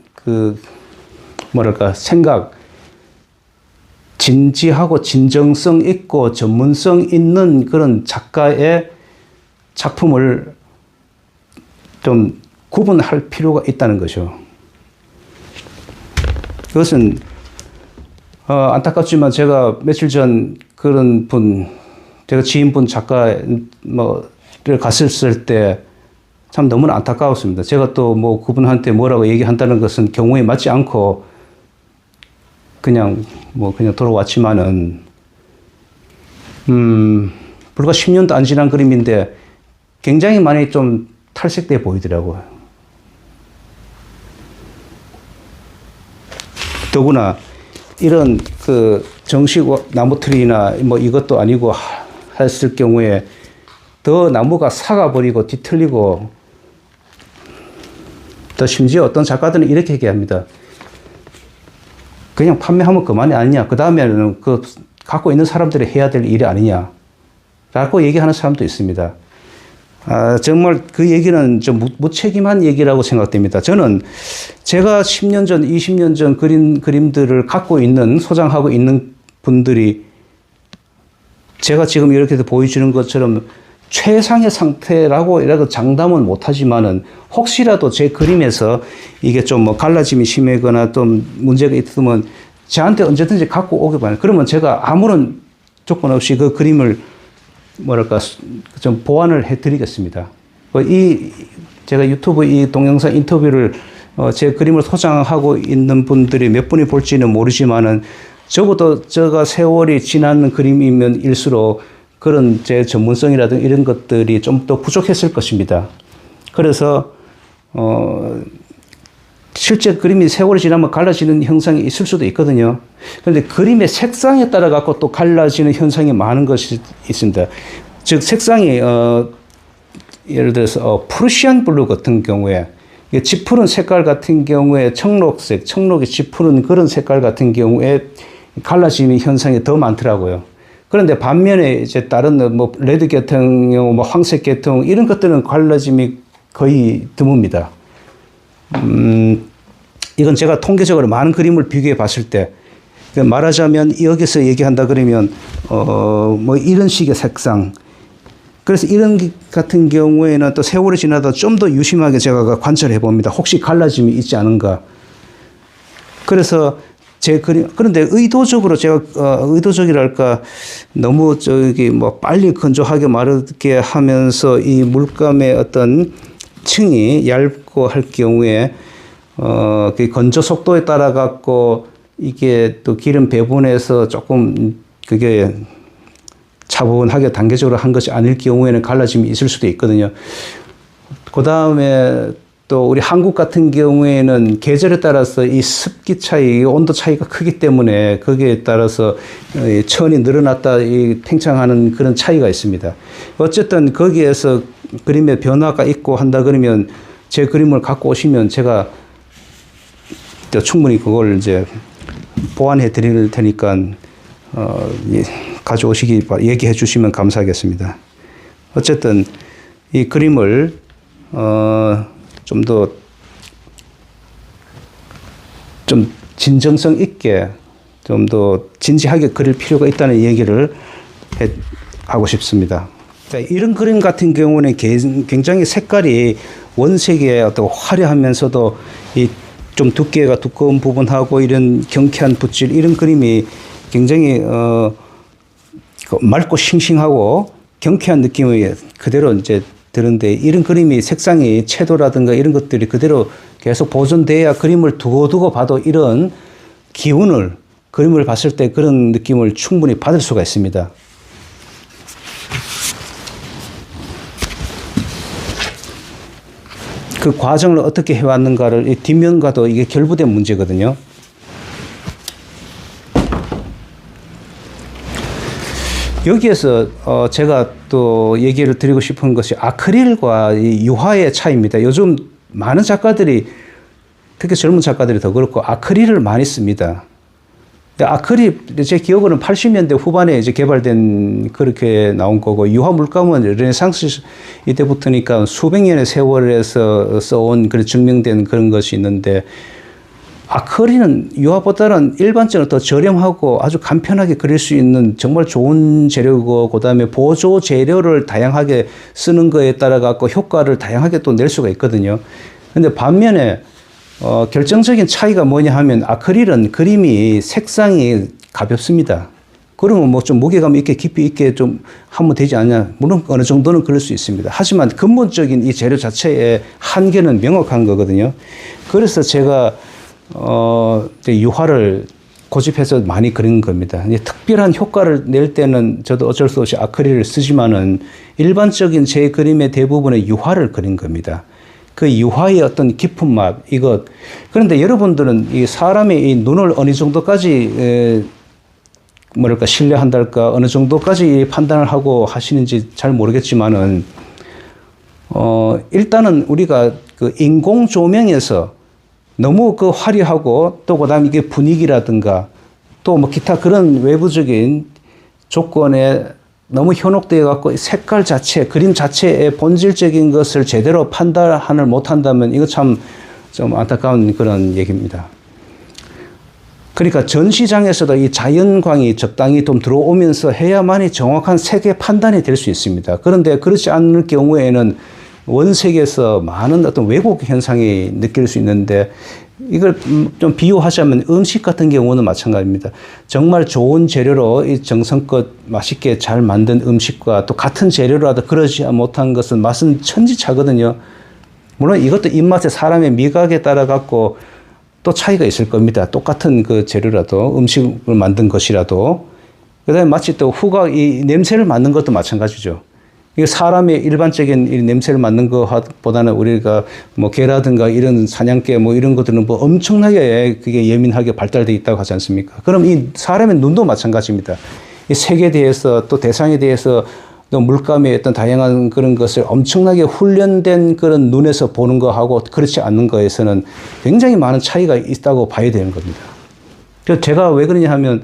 뭐랄까, 생각, 진지하고 진정성 있고 전문성 있는 그런 작가의 작품을 좀 구분할 필요가 있다는 거죠. 그것은 안타깝지만 제가 며칠 전 그런 분 제가 지인분 작가 뭐를 갔을 때 참 너무나 안타까웠습니다. 제가 또 뭐 그분한테 뭐라고 얘기한다는 것은 경우에 맞지 않고 그냥 돌아왔지만은 불과 10년도 안 지난 그림인데 굉장히 많이 좀 탈색돼 보이더라고요. 더구나 이런 그 정식 나무틀이나 뭐 이것도 아니고 했을 경우에 더 나무가 사가버리고 뒤틀리고, 더 심지어 어떤 작가들은 이렇게 얘기합니다. 그냥 판매하면 그만이 아니냐. 그 다음에는 그 갖고 있는 사람들이 해야 될 일이 아니냐. 라고 얘기하는 사람도 있습니다. 정말 그 얘기는 좀 무책임한 얘기라고 생각됩니다. 저는 제가 10년 전, 20년 전 그림들을 갖고 있는, 소장하고 있는 분들이 제가 지금 이렇게 보여주는 것처럼 최상의 상태라고 이라고 장담은 못하지만은 혹시라도 제 그림에서 이게 좀 뭐 갈라짐이 심하거나 좀 문제가 있으면 저한테 언제든지 갖고 오게 봐요. 그러면 제가 아무런 조건 없이 그 그림을 좀 보완을 해드리겠습니다. 제가 유튜브 이 동영상 인터뷰를 제 그림을 소장하고 있는 분들이 몇 분이 볼지는 모르지만은 적어도 제가 세월이 지난 그림이면 일수록 그런 제 전문성이라든가 이런 것들이 좀 더 부족했을 것입니다. 그래서 실제 그림이 세월이 지나면 갈라지는 현상이 있을 수도 있거든요. 그런데 그림의 색상에 따라 갖고 또 갈라지는 현상이 많은 것이 있습니다. 즉 색상이 예를 들어서 프루시안 블루 같은 경우에 짙푸른 색깔 같은 경우에 청록이 짙푸른 그런 색깔 같은 경우에 갈라지는 현상이 더 많더라고요. 그런데 반면에 이제 다른 뭐 레드 계통, 뭐 황색 계통 이런 것들은 갈라짐이 거의 드뭅니다. 이건 제가 통계적으로 많은 그림을 비교해 봤을 때 말하자면 여기서 얘기한다 그러면 뭐 이런 식의 색상. 그래서 이런 같은 경우에는 또 세월이 지나다 좀 더 유심하게 제가 관찰해 봅니다. 혹시 갈라짐이 있지 않은가. 그래서 제 그림, 그런데 의도적으로 제가, 의도적이랄까, 너무 뭐 빨리 건조하게 마르게 하면서 이 물감의 어떤 층이 얇고 할 경우에, 그 건조 속도에 따라 갖고 이게 또 기름 배분해서 조금 그게 차분하게 단계적으로 한 것이 아닐 경우에는 갈라짐이 있을 수도 있거든요. 그 다음에 또 우리 한국 같은 경우에는 계절에 따라서 이 습기 차이, 온도 차이가 크기 때문에 거기에 따라서 천이 늘어났다 팽창하는 그런 차이가 있습니다. 어쨌든 거기에서 그림의 변화가 있고 한다 그러면 제 그림을 갖고 오시면 제가 충분히 그걸 이제 보완해 드릴 테니까 가져오시기 얘기해 주시면 감사하겠습니다. 어쨌든 이 그림을 좀 진정성 있게 좀 더 진지하게 그릴 필요가 있다는 얘기를 하고 싶습니다. 이런 그림 같은 경우는 굉장히 색깔이 원색의 어떤 화려하면서도 이 좀 두께가 두꺼운 부분하고 이런 경쾌한 붓질 이런 그림이 굉장히 맑고 싱싱하고 경쾌한 느낌이 그대로 이제 드는데 이런 그림이 색상이 채도라든가 이런 것들이 그대로 계속 보존돼야 그림을 두고 봐도 이런 기운을 그림을 봤을 때 그런 느낌을 충분히 받을 수가 있습니다. 그 과정을 어떻게 해왔는가를 이 뒷면과도 이게 결부된 문제거든요. 여기에서 제가 또 얘기를 드리고 싶은 것이 아크릴과 이 유화의 차이입니다. 요즘 많은 작가들이 특히 젊은 작가들이 더 그렇고 아크릴을 많이 씁니다. 아크릴 제 기억으로는 80년대 후반에 이제 개발된 그렇게 나온 거고 유화 물감은 르네상스 이때부터니까 수백 년의 세월에서 써온 그런 증명된 그런 것이 있는데 아크릴은 유화보다는 일반적으로 더 저렴하고 아주 간편하게 그릴 수 있는 정말 좋은 재료고 그다음에 보조 재료를 다양하게 쓰는 거에 따라 갖고 효과를 다양하게 또 낼 수가 있거든요. 근데 반면에 결정적인 차이가 뭐냐 하면 아크릴은 그림이 색상이 가볍습니다. 그러면 뭐 좀 무게감 있게 깊이 있게 좀 하면 되지 않냐. 물론 어느 정도는 그럴 수 있습니다. 하지만 근본적인 이 재료 자체의 한계는 명확한 거거든요. 그래서 제가 유화를 고집해서 많이 그린 겁니다. 특별한 효과를 낼 때는 저도 어쩔 수 없이 아크릴을 쓰지만은 일반적인 제 그림의 대부분의 유화를 그린 겁니다. 그 유화의 어떤 깊은 맛, 이것. 그런데 여러분들은 이 사람의 이 눈을 어느 정도까지 뭐랄까 신뢰한달까 어느 정도까지 판단을 하고 하시는지 잘 모르겠지만은 일단은 우리가 그 인공 조명에서 너무 그 화려하고 또 그다음에 이게 분위기라든가 또 뭐 기타 그런 외부적인 조건에 너무 현혹되어 갖고 색깔 자체, 그림 자체의 본질적인 것을 제대로 판단을 못한다면 이거 참 좀 안타까운 그런 얘기입니다. 그러니까 전시장에서도 이 자연광이 적당히 좀 들어오면서 해야만이 정확한 색의 판단이 될 수 있습니다. 그런데 그렇지 않을 경우에는 원색에서 많은 어떤 왜곡 현상이 느낄 수 있는데 이걸 좀 비유하자면 음식 같은 경우는 마찬가지입니다. 정말 좋은 재료로 이 정성껏 맛있게 잘 만든 음식과 또 같은 재료라도 그러지 못한 것은 맛은 천지차거든요. 물론 이것도 입맛에 사람의 미각에 따라 갖고 또 차이가 있을 겁니다. 똑같은 그 재료라도 음식을 만든 것이라도. 그다음에 마치 또 후각 이 냄새를 맡는 것도 마찬가지죠. 이게 사람의 일반적인 이 냄새를 맡는 것보다는 우리가 뭐 개라든가 이런 사냥개 뭐 이런 것들은 뭐 엄청나게 그게 예민하게 발달되어 있다고 하지 않습니까? 그럼 이 사람의 눈도 마찬가지입니다. 이 색에 대해서 또 대상에 대해서 또 물감의 어떤 다양한 그런 것을 엄청나게 훈련된 그런 눈에서 보는 거하고 그렇지 않는 거에서는 굉장히 많은 차이가 있다고 봐야 되는 겁니다. 그래서 제가 왜 그러냐 하면,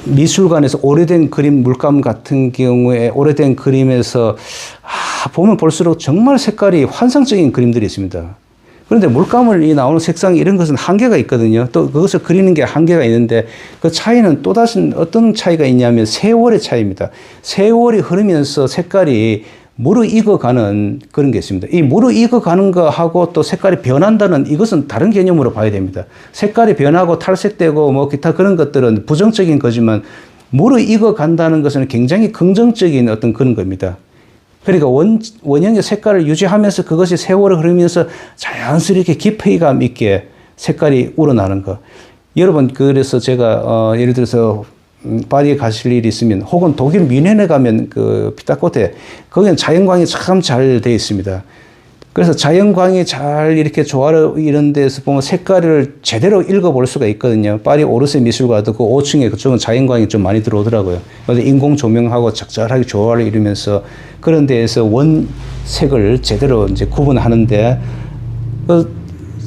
미술관에서 오래된 그림 물감 같은 경우에 오래된 그림에서 보면 볼수록 정말 색깔이 환상적인 그림들이 있습니다. 그런데 물감을 이 나오는 색상 이런 것은 한계가 있거든요. 또 그것을 그리는 게 한계가 있는데 그 차이는 또다시 어떤 차이가 있냐면 세월의 차이입니다. 세월이 흐르면서 색깔이 무르익어가는 그런 게 있습니다. 이 무르익어가는 거하고 또 색깔이 변한다는 이것은 다른 개념으로 봐야 됩니다. 색깔이 변하고 탈색되고 뭐 기타 그런 것들은 부정적인 거지만 무르익어간다는 것은 굉장히 긍정적인 어떤 그런 겁니다. 그러니까 원형의 색깔을 유지하면서 그것이 세월이 흐르면서 자연스럽게 깊이감 있게 색깔이 우러나는 것. 여러분, 그래서 제가 예를 들어서 파리에 가실 일이 있으면 혹은 독일 뮌헨에 가면 그 피타코테 거기는 자연광이 참 잘 되어 있습니다. 그래서 자연광이 잘 이렇게 조화를 이런 데서 보면 색깔을 제대로 읽어볼 수가 있거든요. 파리 오르세 미술관도 그 5층에 그쪽은 자연광이 좀 많이 들어오더라고요. 그래서 인공 조명하고 적절하게 조화를 이루면서 그런 데에서 원색을 제대로 이제 구분하는데 그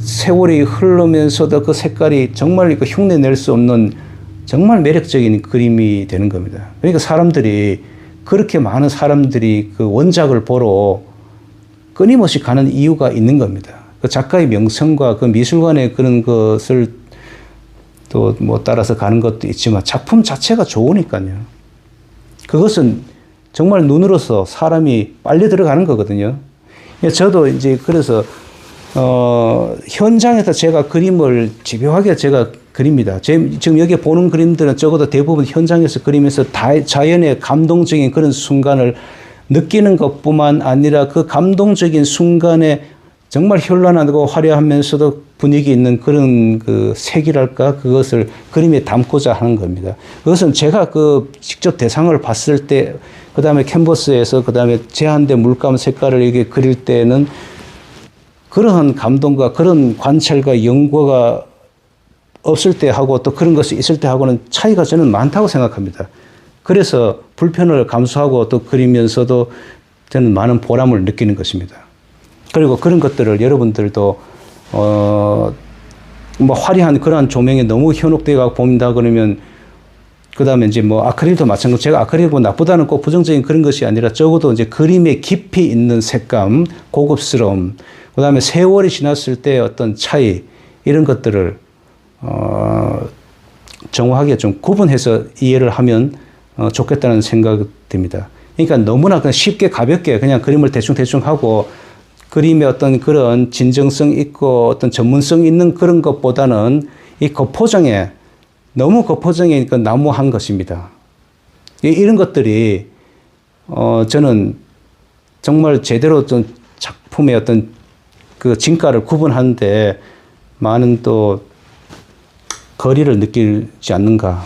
세월이 흐르면서도 그 색깔이 정말 그 흉내 낼 수 없는 정말 매력적인 그림이 되는 겁니다. 그러니까 사람들이 그렇게 많은 사람들이 그 원작을 보러 끊임없이 가는 이유가 있는 겁니다. 그 작가의 명성과 그 미술관의 그런 것을 또 뭐 따라서 가는 것도 있지만 작품 자체가 좋으니까요. 그것은 정말 눈으로서 사람이 빨려 들어가는 거거든요. 저도 이제 그래서 현장에서 제가 그림을 집요하게 제가 그립니다. 지금 여기 보는 그림들은 적어도 대부분 현장에서 그리면서 자연의 감동적인 그런 순간을 느끼는 것뿐만 아니라 그 감동적인 순간에 정말 현란하고 화려하면서도 분위기 있는 그런 그 색이랄까 그것을 그림에 담고자 하는 겁니다. 그것은 제가 그 직접 대상을 봤을 때, 그 다음에 캔버스에서 그 다음에 제한된 물감 색깔을 이렇게 그릴 때는 그러한 감동과 그런 관찰과 연구가 없을 때 하고 또 그런 것이 있을 때 하고는 차이가 저는 많다고 생각합니다. 그래서 불편을 감수하고 또 그리면서도 저는 많은 보람을 느끼는 것입니다. 그리고 그런 것들을 여러분들도 뭐 화려한 그러한 조명에 너무 현혹되어 본다 그러면 그 다음에 이제 뭐 아크릴도 마찬가지로 제가 아크릴 뭐 나쁘다는 꼭 부정적인 그런 것이 아니라 적어도 이제 그림에 깊이 있는 색감, 고급스러움, 그 다음에 세월이 지났을 때 어떤 차이 이런 것들을 정확하게 좀 구분해서 이해를 하면 좋겠다는 생각이 듭니다. 그러니까 너무나 그냥 쉽게 가볍게 그냥 그림을 대충 하고 그림의 어떤 그런 진정성 있고 어떤 전문성 있는 그런 것보다는 이 겉포장에 너무 거포정이니까 나무한 것입니다. 이런 것들이 저는 정말 제대로 어떤 작품의 어떤 그 진가를 구분하는데 많은 또 거리를 느끼지 않는가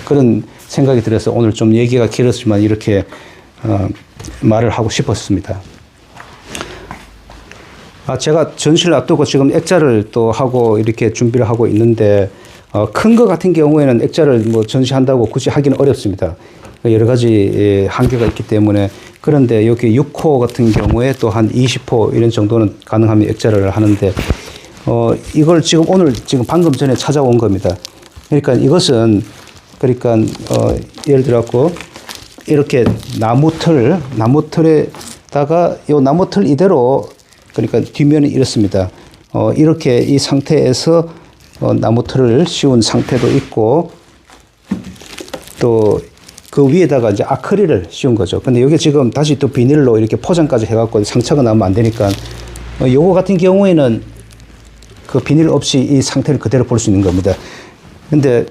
그런 생각이 들어서 오늘 좀 얘기가 길었지만 이렇게 말을 하고 싶었습니다. 제가 전시를 앞두고 지금 액자를 또 하고 이렇게 준비를 하고 있는데 큰 거 같은 경우에는 액자를 뭐 전시한다고 굳이 하기는 어렵습니다. 여러 가지 한계가 있기 때문에. 그런데 여기 6호 같은 경우에 또 한 20호 이런 정도는 가능하면 액자를 하는데 이걸 지금 지금 방금 전에 찾아온 겁니다. 그러니까 이것은 그러니까 예를 들어갖고 이렇게 나무틀에다가 이 나무틀 이대로 그러니까 뒷면이 이렇습니다. 이렇게 이 상태에서 나무틀을 씌운 상태도 있고 또 그 위에다가 이제 아크릴을 씌운 거죠. 근데 여기 지금 다시 또 비닐로 이렇게 포장까지 해갖고 상처가 나면 안 되니까 요거 같은 경우에는 그 비닐 없이 이 상태를 그대로 볼 수 있는 겁니다. 근데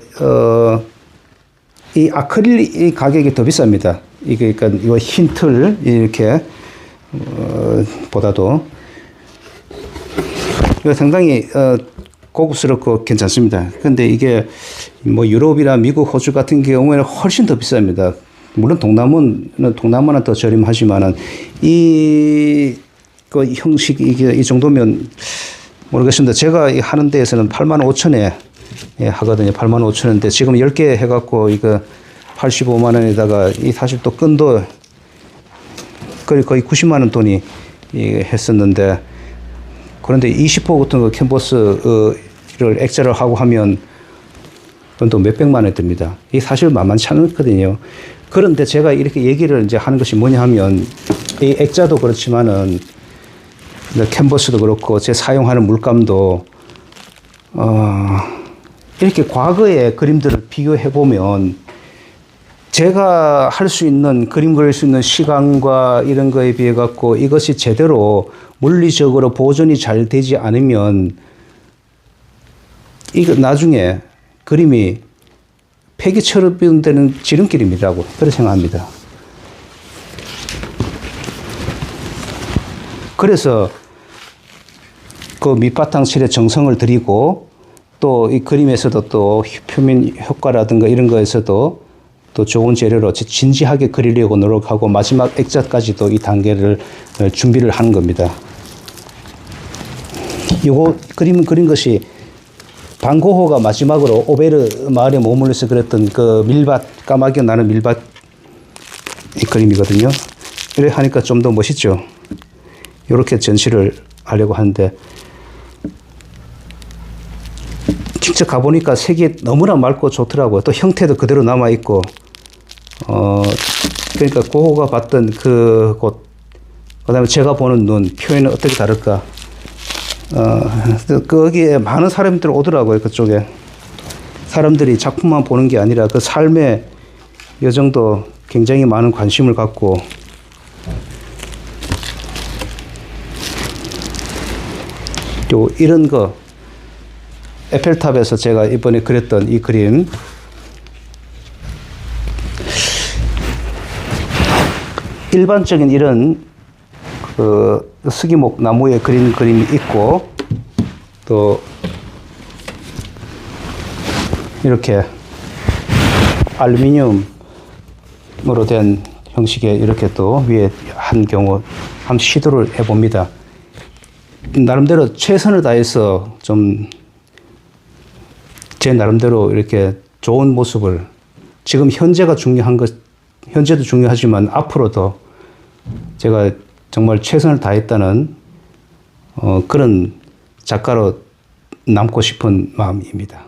이 아크릴 이 가격이 더 비쌉니다. 이게 그러니까 이 흰 틀 이렇게 보다도 상당히 고급스럽고 괜찮습니다. 근데 이게 뭐 유럽이나 미국, 호주 같은 경우에는 훨씬 더 비쌉니다. 물론 동남아는 더 저렴하지만은 그 형식 이게 이 정도면 모르겠습니다. 제가 하는 데에서는 85,000에 하거든요. 85,000원인데 지금 10개 해갖고 이거 85만 원에다가 이 사실 또 끈도 거의 90만 원 돈이 했었는데 그런데 20호 같은 거 캔버스를 액자를 하고 하면 그건 또 몇백만 원 듭니다. 이게 사실 만만치 않거든요. 그런데 제가 이렇게 얘기를 이제 하는 것이 뭐냐 하면 이 액자도 그렇지만은 캔버스도 그렇고 제 사용하는 물감도 이렇게 과거의 그림들을 비교해 보면 제가 할 수 있는 그림 그릴 수 있는 시간과 이런 거에 비해 갖고 이것이 제대로 물리적으로 보존이 잘 되지 않으면 이거 나중에 그림이 폐기처럼 되는 지름길입니다고 그렇게 생각합니다. 그래서 그 밑바탕 칠에 정성을 들이고 또 이 그림에서도 또 표면 효과라든가 이런 거에서도 또 좋은 재료로 진지하게 그리려고 노력하고 마지막 액자까지도 이 단계를 준비를 하는 겁니다. 이거 그림 그린 것이 반고흐가 마지막으로 오베르 마을에 머물러서 그렸던 그 밀밭, 까마귀가 나는 밀밭 이 그림이거든요. 이렇게 하니까 좀 더 멋있죠. 이렇게 전시를 하려고 하는데 직접 가보니까 색이 너무나 맑고 좋더라고요. 또 형태도 그대로 남아있고 그러니까 고흐가 봤던 그곳 그다음에 제가 보는 눈 표현은 어떻게 다를까 거기에 많은 사람들이 오더라고요. 그쪽에 사람들이 작품만 보는 게 아니라 그 삶의 여정도 굉장히 많은 관심을 갖고 또 이런 거 에펠탑에서 제가 이번에 그렸던 이 그림 일반적인 이런 그 스기목 나무에 그린 그림이 있고 또 이렇게 알루미늄으로 된 형식의 이렇게 또 위에 한 경우 한번 시도를 해봅니다. 나름대로 최선을 다해서 좀 제 나름대로 이렇게 좋은 모습을 지금 현재가 중요한 것 현재도 중요하지만 앞으로도 제가 정말 최선을 다했다는 그런 작가로 남고 싶은 마음입니다.